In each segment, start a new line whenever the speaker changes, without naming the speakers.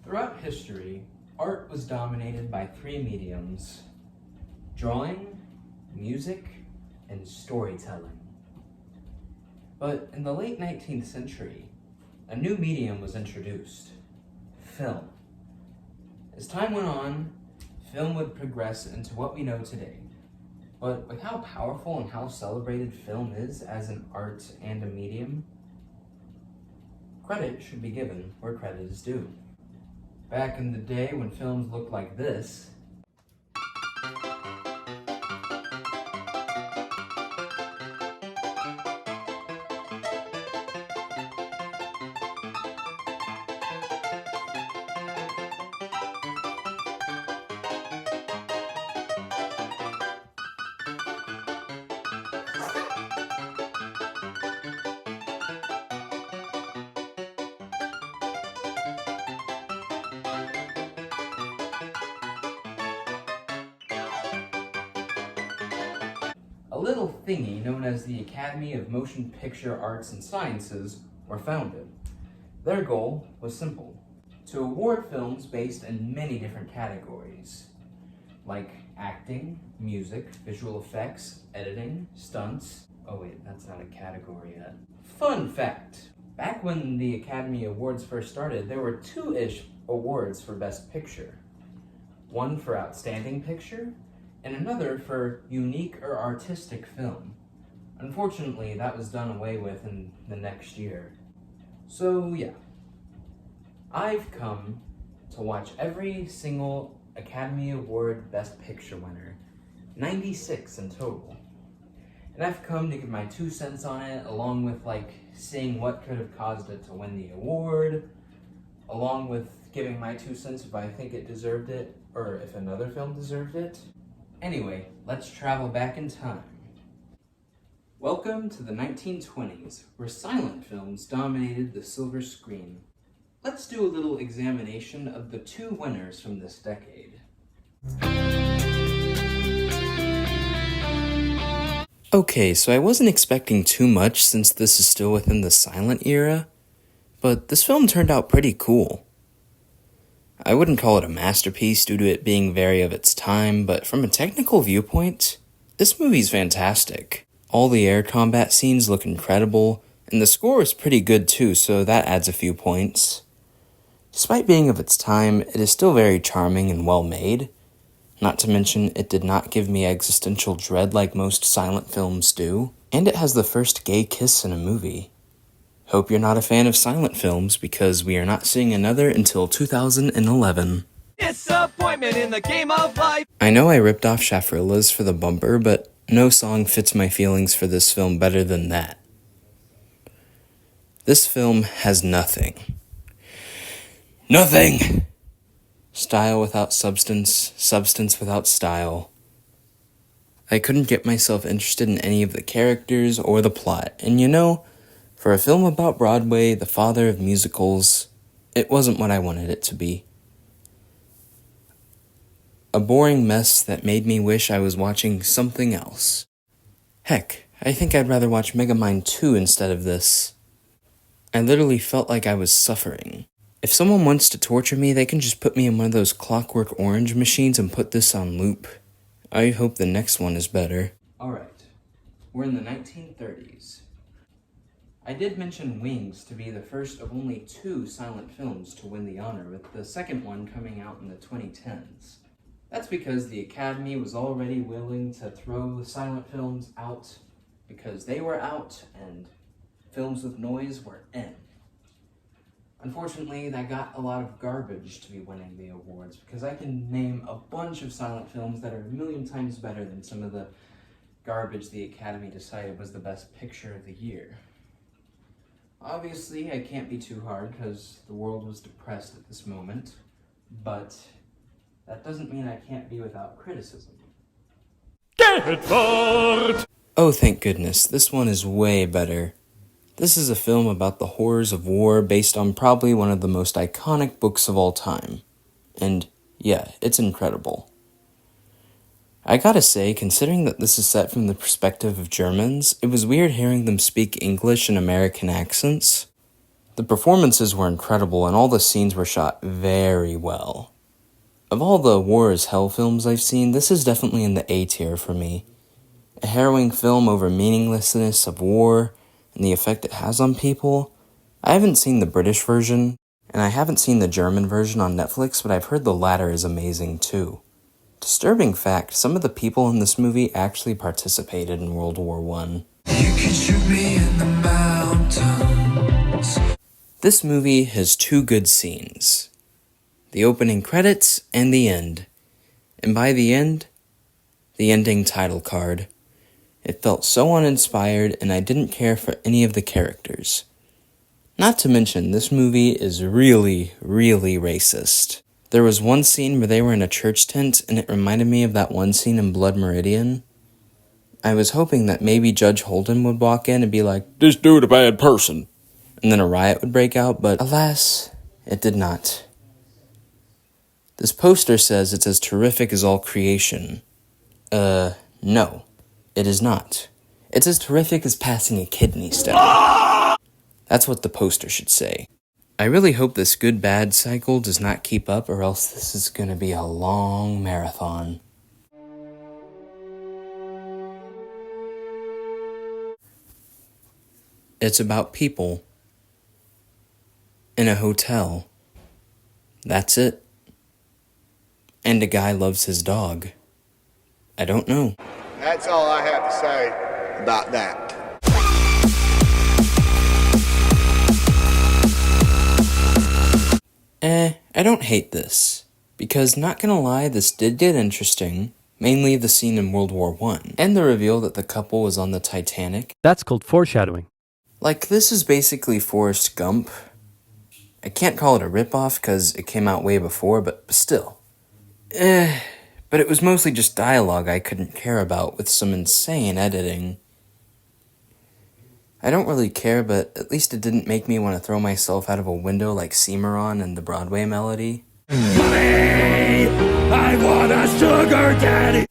Throughout history, art was dominated by three mediums: drawing, music, and storytelling. But in the late 19th century, a new medium was introduced: film. As time went on, film would progress into what we know today. But with how powerful and how celebrated film is as an art and a medium, credit should be given where credit is due. Back in the day when films looked like this, a little thingy known as the Academy of Motion Picture Arts and Sciences were founded. Their goal was simple: to award films based in many different categories, like acting, music, visual effects, editing, stunts. Oh wait, that's not a category yet. Fun fact: back when the Academy Awards first started, there were two-ish awards for Best Picture. One for Outstanding Picture, and another for Unique or Artistic Film. Unfortunately, that was done away with in the next year. So yeah, I've come to watch every single Academy Award Best Picture winner, 96 in total. And I've come to give my 2 cents on it, along with seeing what could have caused it to win the award, along with giving my 2 cents if I think it deserved it, or if another film deserved it. Anyway, let's travel back in time. Welcome to the 1920s, where silent films dominated the silver screen. Let's do a little examination of the 2 winners from this decade. Okay, so I wasn't expecting too much since this is still within the silent era, but this film turned out pretty cool. I wouldn't call it a masterpiece due to it being very of its time, but from a technical viewpoint, this movie's fantastic. All the air combat scenes look incredible, and the score is pretty good too, so that adds a few points. Despite being of its time, it is still very charming and well made. Not to mention, it did not give me existential dread like most silent films do, and it has the first gay kiss in a movie. Hope you're not a fan of silent films, because we are not seeing another until 2011. Disappointment in the game of life! I know I ripped off Shafrilla's for the bumper, but no song fits my feelings for this film better than that. This film has nothing. Nothing! Style without substance, substance without style. I couldn't get myself interested in any of the characters or the plot, and for a film about Broadway, the father of musicals, it wasn't what I wanted it to be. A boring mess that made me wish I was watching something else. Heck, I think I'd rather watch Megamind 2 instead of this. I literally felt like I was suffering. If someone wants to torture me, they can just put me in one of those Clockwork Orange machines and put this on loop. I hope the next one is better. Alright, we're in the 1930s. I did mention Wings to be the first of only 2 silent films to win the honor, with the second one coming out in the 2010s. That's because the Academy was already willing to throw silent films out because they were out and films with noise were in. Unfortunately, that got a lot of garbage to be winning the awards, because I can name a bunch of silent films that are a million times better than some of the garbage the Academy decided was the best picture of the year. Obviously, I can't be too hard because the world was depressed at this moment, but that doesn't mean I can't be without criticism. Get bored! Oh, thank goodness, this one is way better. This is a film about the horrors of war based on probably one of the most iconic books of all time. And yeah, it's incredible. I gotta say, considering that this is set from the perspective of Germans, it was weird hearing them speak English in American accents. The performances were incredible and all the scenes were shot very well. Of all the war is hell films I've seen, this is definitely in the A tier for me. A harrowing film over meaninglessness of war and the effect it has on people. I haven't seen the British version, and I haven't seen the German version on Netflix, but I've heard the latter is amazing too. Disturbing fact, some of the people in this movie actually participated in World War I. You can shoot me in the mountains. This movie has two good scenes. The opening credits and the end. And by the end, the ending title card. It felt so uninspired and I didn't care for any of the characters. Not to mention, this movie is really, really racist. There was one scene where they were in a church tent and it reminded me of that one scene in Blood Meridian. I was hoping that maybe Judge Holden would walk in and be like, "This dude a bad person," and then a riot would break out, but alas, it did not. This poster says it's as terrific as all creation. No, it is not. It's as terrific as passing a kidney stone. That's what the poster should say. I really hope this good-bad cycle does not keep up, or else this is gonna be a long marathon. It's about people in a hotel. That's it. And a guy loves his dog. I don't know.
That's all I have to say about that.
I don't hate this, because not gonna lie, this did get interesting, mainly the scene in World War I, and the reveal that the couple was on the Titanic.
That's called foreshadowing.
Like, this is basically Forrest Gump. I can't call it a ripoff because it came out way before, but still. But it was mostly just dialogue I couldn't care about with some insane editing. I don't really care, but at least it didn't make me want to throw myself out of a window like Cimarron and the Broadway Melody. Money! I want a sugar daddy!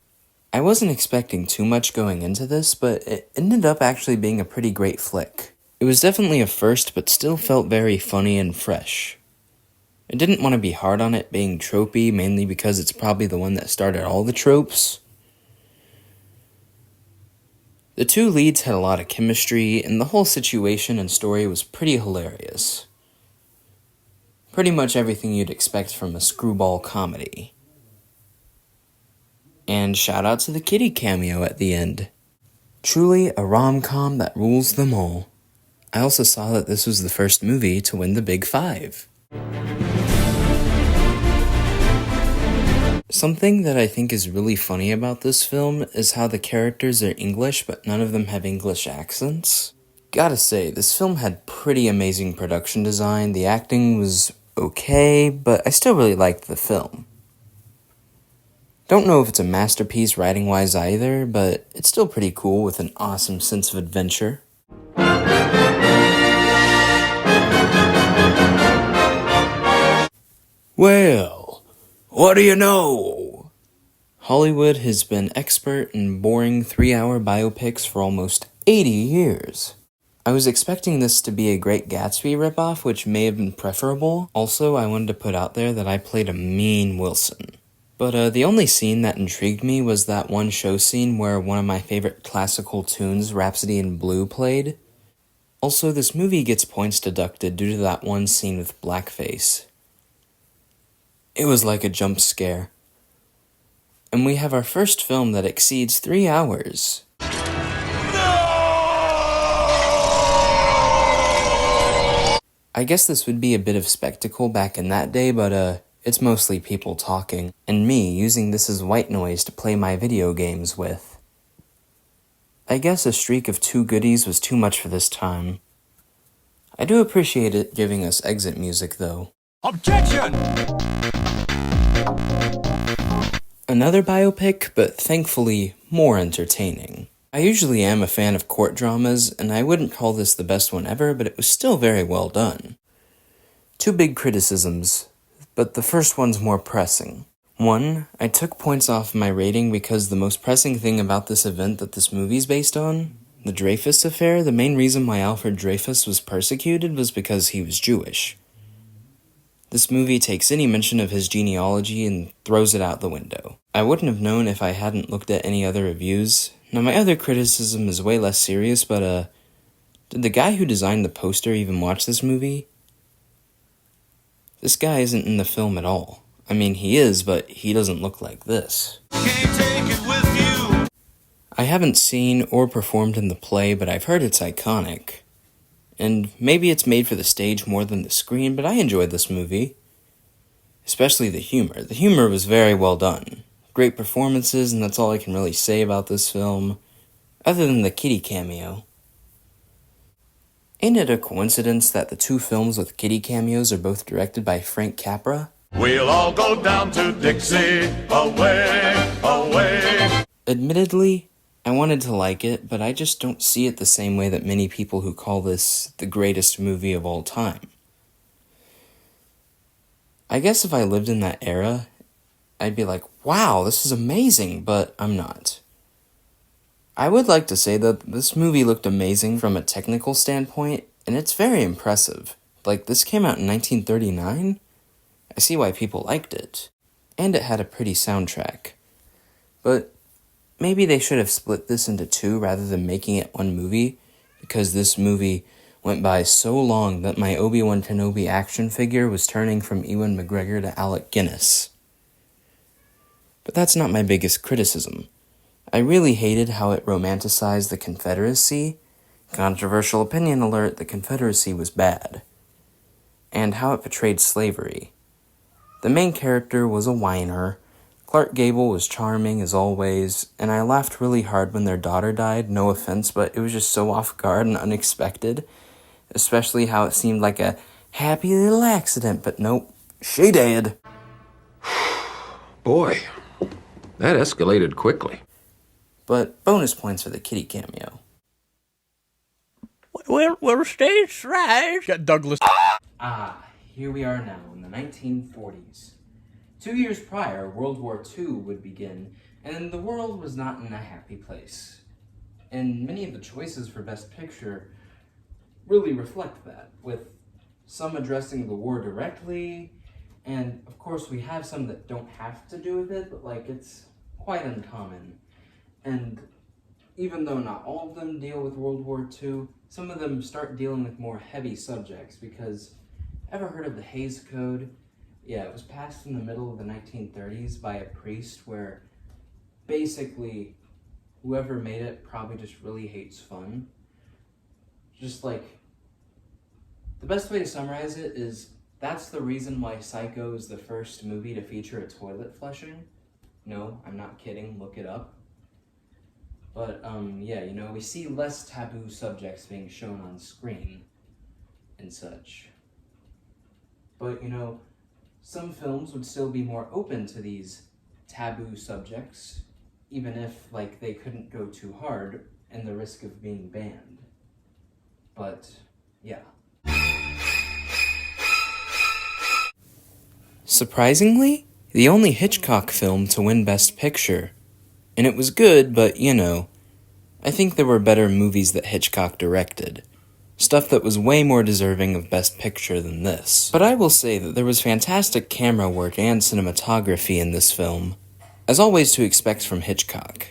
I wasn't expecting too much going into this, but it ended up actually being a pretty great flick. It was definitely a first, but still felt very funny and fresh. I didn't want to be hard on it being tropey, mainly because it's probably the one that started all the tropes. The two leads had a lot of chemistry, and the whole situation and story was pretty hilarious. Pretty much everything you'd expect from a screwball comedy. And shout out to the kitty cameo at the end. Truly a rom-com that rules them all. I also saw that this was the first movie to win the Big Five. Something that I think is really funny about this film is how the characters are English, but none of them have English accents. Gotta say, this film had pretty amazing production design, the acting was okay, but I still really liked the film. Don't know if it's a masterpiece writing-wise either, but it's still pretty cool with an awesome sense of adventure. Well, what do you know? Hollywood has been expert in boring 3-hour biopics for almost 80 years. I was expecting this to be a Great Gatsby ripoff, which may have been preferable. Also, I wanted to put out there that I played a mean Wilson. But the only scene that intrigued me was that one show scene where one of my favorite classical tunes, Rhapsody in Blue, played. Also, this movie gets points deducted due to that one scene with blackface. It was like a jump scare. And we have our first film that exceeds 3 hours. I guess this would be a bit of spectacle back in that day, but it's mostly people talking, and me using this as white noise to play my video games with. I guess a streak of 2 goodies was too much for this time. I do appreciate it giving us exit music, though.
Objection!
Another biopic, but thankfully more entertaining. I usually am a fan of court dramas, and I wouldn't call this the best one ever, but it was still very well done. 2 big criticisms, but the first one's more pressing. 1, I took points off my rating because the most pressing thing about this event that this movie's based on the Dreyfus affair, the main reason why Alfred Dreyfus was persecuted was because he was Jewish. This movie takes any mention of his genealogy and throws it out the window. I wouldn't have known if I hadn't looked at any other reviews. Now, my other criticism is way less serious, but, did the guy who designed the poster even watch this movie? This guy isn't in the film at all. I mean, he is, but he doesn't look like this. I haven't seen or performed in the play, but I've heard it's iconic. And maybe it's made for the stage more than the screen, but I enjoyed this movie. Especially the humor. The humor was very well done. Great performances, and that's all I can really say about this film, other than the kitty cameo. Ain't it a coincidence that the two films with kitty cameos are both directed by Frank Capra?
We'll all go down to Dixie, away, away.
Admittedly, I wanted to like it, but I just don't see it the same way that many people who call this the greatest movie of all time. I guess if I lived in that era, I'd be like, wow, this is amazing, but I'm not. I would like to say that this movie looked amazing from a technical standpoint, and it's very impressive. Like, this came out in 1939? I see why people liked it. And it had a pretty soundtrack. But maybe they should have split this into two rather than making it one movie, because this movie went by so long that my Obi-Wan Kenobi action figure was turning from Ewan McGregor to Alec Guinness. But that's not my biggest criticism. I really hated how it romanticized the Confederacy. Controversial opinion alert, the Confederacy was bad. And how it portrayed slavery. The main character was a whiner. Clark Gable was charming as always, and I laughed really hard when their daughter died, no offense, but it was just so off guard and unexpected, especially how it seemed like a happy little accident, but nope, she dead.
Boy, that escalated quickly.
But bonus points for the kitty cameo.
We'll stage right.
Got Douglas.
Here we are now in the 1940s. 2 years prior, World War II would begin, and the world was not in a happy place. And many of the choices for Best Picture really reflect that, with some addressing the war directly, and of course we have some that don't have to do with it, but like it's quite uncommon. And even though not all of them deal with World War II, some of them start dealing with more heavy subjects, because ever heard of the Hays Code? Yeah, it was passed in the middle of the 1930s by a priest where basically whoever made it probably just really hates fun. Just like, the best way to summarize it is that's the reason why Psycho is the first movie to feature a toilet flushing. No, I'm not kidding, look it up. But, yeah, you know, we see less taboo subjects being shown on screen and such. But, you know, some films would still be more open to these taboo subjects, even if, like, they couldn't go too hard and the risk of being banned. But, yeah. Surprisingly, the only Hitchcock film to win Best Picture. And it was good, but, you know, I think there were better movies that Hitchcock directed. Stuff that was way more deserving of Best Picture than this. But I will say that there was fantastic camera work and cinematography in this film, as always to expect from Hitchcock.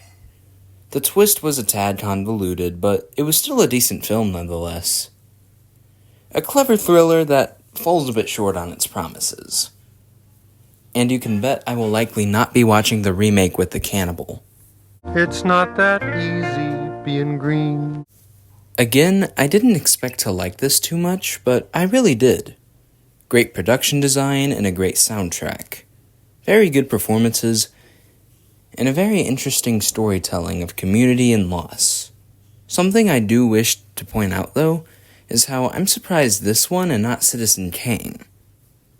The twist was a tad convoluted, but it was still a decent film nonetheless. A clever thriller that falls a bit short on its promises. And you can bet I will likely not be watching the remake with the cannibal.
It's not that easy being green.
Again, I didn't expect to like this too much, but I really did. Great production design and a great soundtrack. Very good performances, and a very interesting storytelling of community and loss. Something I do wish to point out, though, is how I'm surprised this one and not Citizen Kane.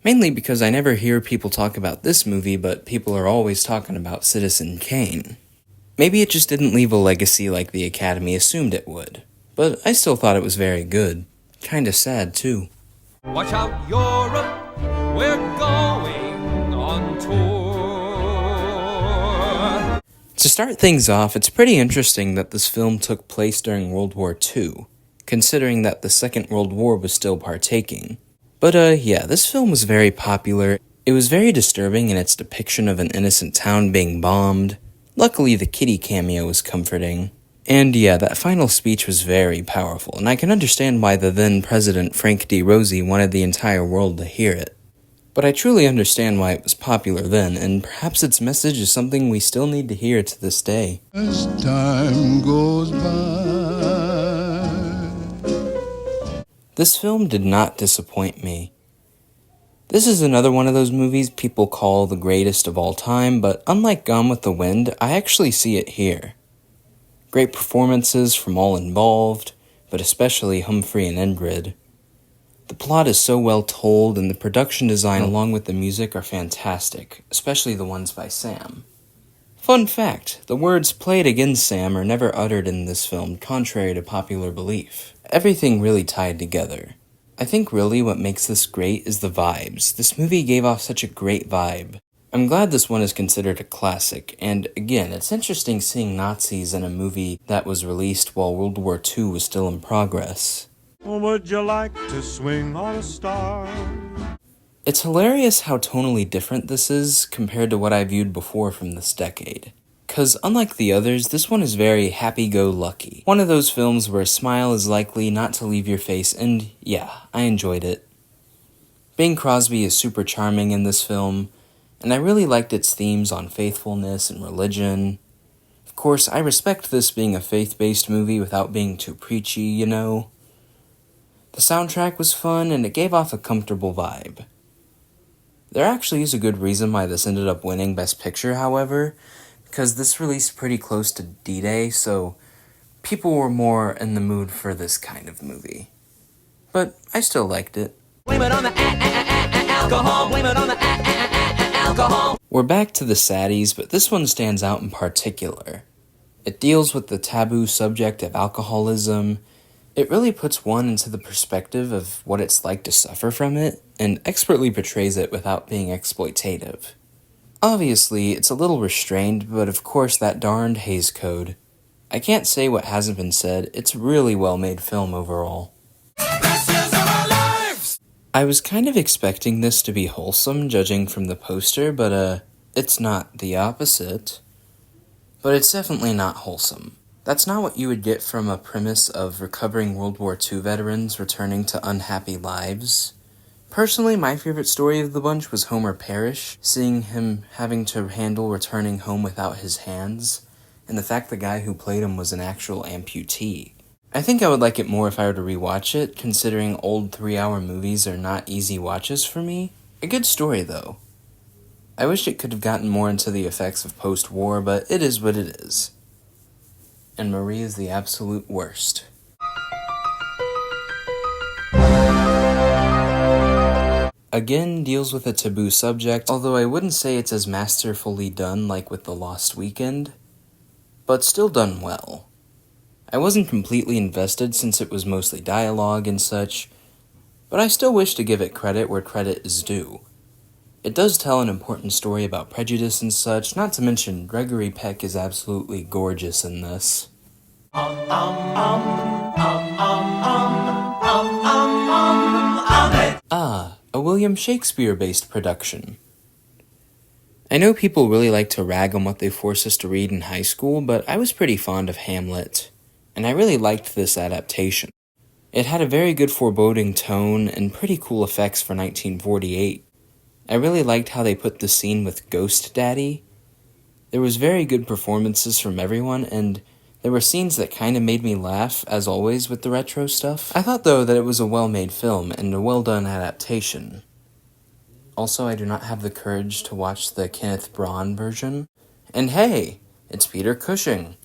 Mainly because I never hear people talk about this movie, but people are always talking about Citizen Kane. Maybe it just didn't leave a legacy like the Academy assumed it would. But I still thought it was very good. Kinda sad, too.
Watch out, Europe, we're going on tour.
It's To start things off, it's pretty interesting that this film took place during World War II, considering that the Second World War was still partaking. But yeah, this film was very popular. It was very disturbing in its depiction of an innocent town being bombed. Luckily, the kitty cameo was comforting. And yeah, that final speech was very powerful, and I can understand why the then President Frank D. Rosie wanted the entire world to hear it. But I truly understand why it was popular then, and perhaps its message is something we still need to hear to this day.
As time goes by.
This film did not disappoint me. This is another one of those movies people call the greatest of all time, but unlike Gone with the Wind, I actually see it here. Great performances from all involved, but especially Humphrey and Ingrid. The plot is so well told, and the production design along with the music are fantastic, especially the ones by Sam. Fun fact, the words "play it again, Sam" are never uttered in this film, contrary to popular belief. Everything really tied together. I think really what makes this great is the vibes. This movie gave off such a great vibe. I'm glad this one is considered a classic, and again, it's interesting seeing Nazis in a movie that was released while World War II was still in progress.
Would you like to swing on a star?
It's hilarious how tonally different this is compared to what I viewed before from this decade. Cause unlike the others, this one is very happy-go-lucky. One of those films where a smile is likely not to leave your face, and yeah, I enjoyed it. Bing Crosby is super charming in this film, and I really liked its themes on faithfulness and religion. Of course, I respect this being a faith-based movie without being too preachy, you know? The soundtrack was fun, and it gave off a comfortable vibe. There actually is a good reason why this ended up winning Best Picture, however, because this released pretty close to D-Day, so people were more in the mood for this kind of movie. But I still liked it.
Blame it on the alcohol. Blame it on the alcohol.
We're back to the saddies, but this one stands out in particular. It deals with the taboo subject of alcoholism. It really puts one into the perspective of what it's like to suffer from it, and expertly portrays it without being exploitative. Obviously, it's a little restrained, but of course that darned Hays Code. I can't say what hasn't been said, it's a really well-made film overall. I was kind of expecting this to be wholesome, judging from the poster, but it's not the opposite. But it's definitely not wholesome. That's not what you would get from a premise of recovering World War II veterans returning to unhappy lives. Personally, my favorite story of the bunch was Homer Parrish, seeing him having to handle returning home without his hands, and the fact the guy who played him was an actual amputee. I think I would like it more if I were to rewatch it, considering old 3-hour movies are not easy watches for me. A good story, though. I wish it could have gotten more into the effects of post-war, but it is what it is. And Marie is the absolute worst. Again, deals with a taboo subject, although I wouldn't say it's as masterfully done like with The Lost Weekend, but still done well. I wasn't completely invested since it was mostly dialogue and such, but I still wish to give it credit where credit is due. It does tell an important story about prejudice and such, not to mention Gregory Peck is absolutely gorgeous in this. A William Shakespeare-based production. I know people really like to rag on what they forced us to read in high school, but I was pretty fond of Hamlet, and I really liked this adaptation. It had a very good foreboding tone and pretty cool effects for 1948. I really liked how they put the scene with Ghost Daddy. There was very good performances from everyone, and there were scenes that kind of made me laugh, as always with the retro stuff. I thought, though, that it was a well-made film and a well-done adaptation. Also, I do not have the courage to watch the Kenneth Branagh version. And hey, it's Peter Cushing,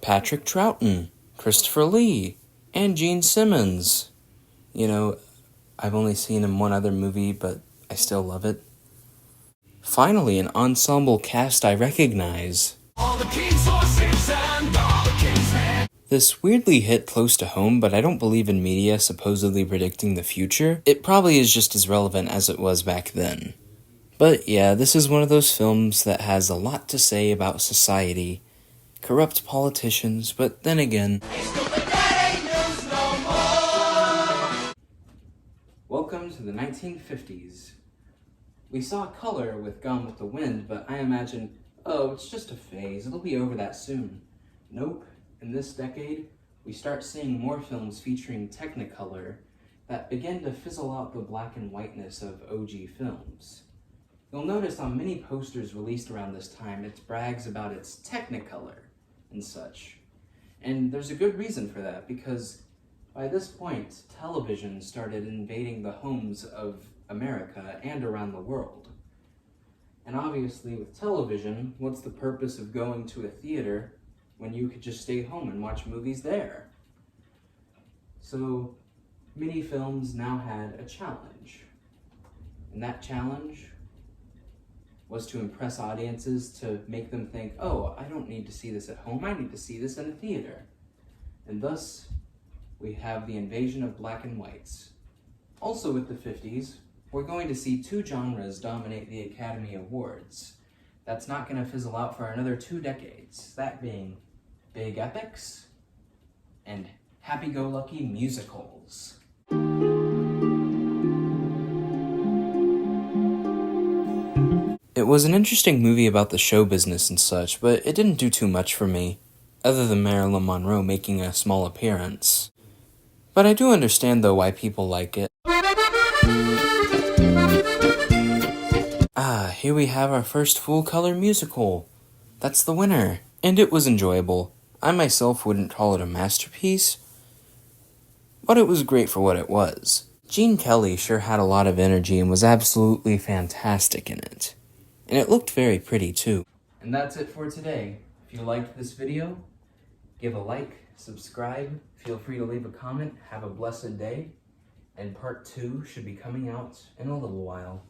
Patrick Troughton, Christopher Lee, and Gene Simmons. You know, I've only seen him one other movie, but I still love it. Finally, an ensemble cast I recognize.
All the king's horses and all the king's men.
This weirdly hit close to home, but I don't believe in media supposedly predicting the future. It probably is just as relevant as it was back then. But yeah, this is one of those films that has a lot to say about society, corrupt politicians, but then again... Welcome to the 1950s. We saw color with Gone with the Wind, but I imagine, oh, it's just a phase, it'll be over that soon. Nope, in this decade, we start seeing more films featuring Technicolor that begin to fizzle out the black and whiteness of OG films. You'll notice on many posters released around this time, it brags about its Technicolor and such. And there's a good reason for that, because by this point, television started invading the homes of America and around the world. And obviously with television, what's the purpose of going to a theater when you could just stay home and watch movies there? So many films now had a challenge. And that challenge was to impress audiences, to make them think, oh, I don't need to see this at home, I need to see this in a theater. And thus, we have the invasion of black and whites. Also with the 50s, we're going to see two genres dominate the Academy Awards. That's not going to fizzle out for another 2 decades, that being big epics and happy-go-lucky musicals. It was an interesting movie about the show business and such, but it didn't do too much for me, other than Marilyn Monroe making a small appearance. But I do understand, though, why people like it. Ah, here we have our first full-color musical. That's the winner, and it was enjoyable. I myself wouldn't call it a masterpiece, but it was great for what it was. Gene Kelly sure had a lot of energy and was absolutely fantastic in it. And it looked very pretty, too. And that's it for today. If you liked this video, give a like, subscribe, feel free to leave a comment, have a blessed day, and part 2 should be coming out in a little while.